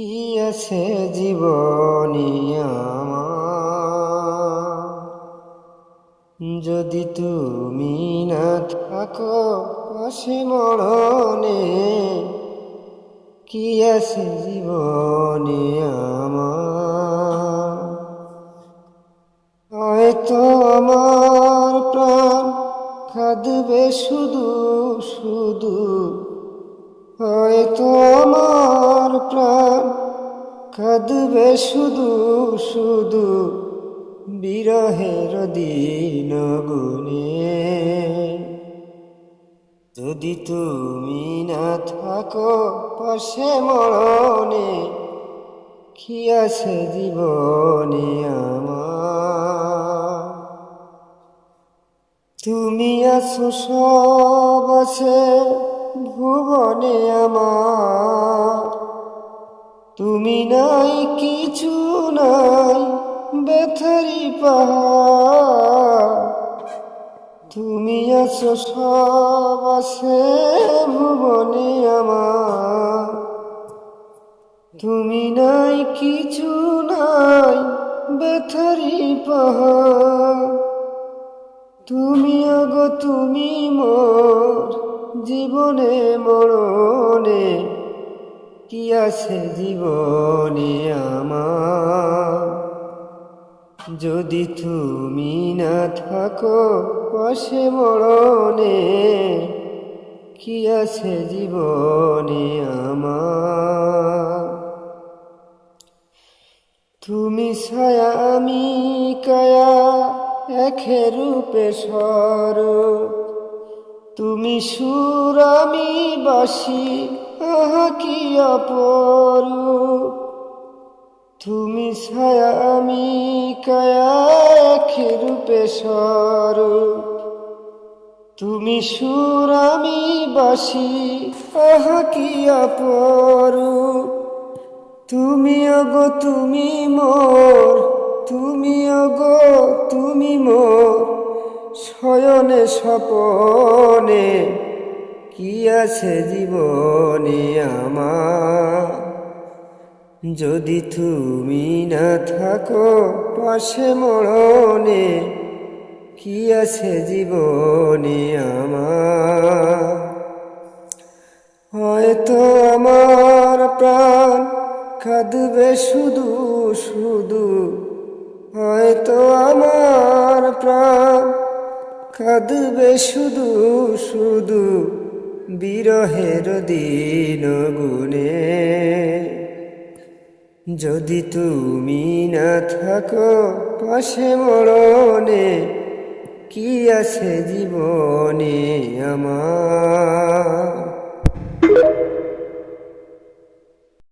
কি আছে জীবনে আমার, যদি তুমি না থাকো পাশে মরণে। কি আছে জীবনে আমার, হয়তো আমার প্রাণ কাঁদবে শুধু শুধু, হয়তো আমার প্রাণ কাঁদবে শুধু শুধু, বিরহের দিন গুনে। যদি তুমি না থাকো পাশে মরণে, কি আছে জীবনে আমার। তুমি আছো সব আছে ভুবনে আমার, তুমি নাই কিছু নাই ব্যথারি পাহাড়। তুমি আছো সব আছে ভুবনে আমার, তুমি নাই কিছু নাই ব্যথারি পাহাড়। তুমি আগো তুমি মোর জীবনে মরণে, কি আছে জীবনে আমার। যদি তুমি না থাকো পাশে মরণে, কি আছে জীবনে আমার। তুমি ছায়া আমি কায়া একে রূপে স্বরূপ, তুমি সুর আমি বাসি আহা কি অপরূপ। তুমি ছায়া আমি কায়া একে রূপে স্বরূপ, তুমি সুর আমি বাসি আহা কি অপরূপ। তুমি ওগো তুমি মোর, তুমি ওগো তুমি মোর শয়নে স্বপনে, কি আছে জীবনে আমার। যদি তুমি না থাকো পাশে মরণে, কি আছে জীবনে আমার। হয়তো আমার প্রাণ কাঁদবে শুধু শুধু, হয়তো আমার প্রাণ কাঁদবে শুধু শুধু, বিরহের দিন গুনে। যদি তুমি না থাকো পাশে মরণে, কি আছে জীবনে আমার।